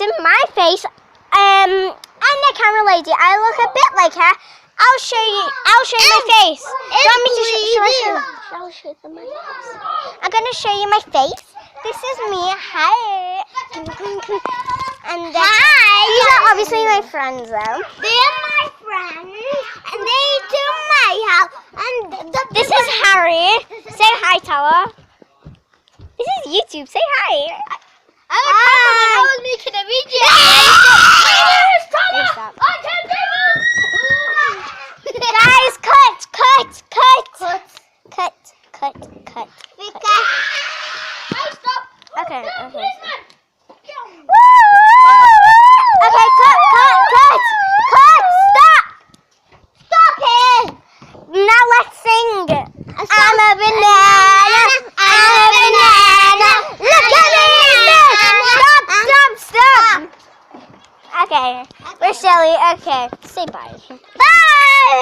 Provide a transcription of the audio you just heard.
in my face. I'm the camera lady. I look a bit like her. I'll show you my face. Do you want me to I'll show them my face. I'm gonna show you my face. This is me. Hi. And these are obviously my friends, though. They're my friends, and they do my house. And this is Harry. Say hi, Tower. This is YouTube. Say hi. I was making a video. Stop. Guys, cut. Okay. Okay, cut. Stop it. Now let's sing. I'm a banana. Look at me. Stop. Okay, we're silly. Okay, say bye. Bye.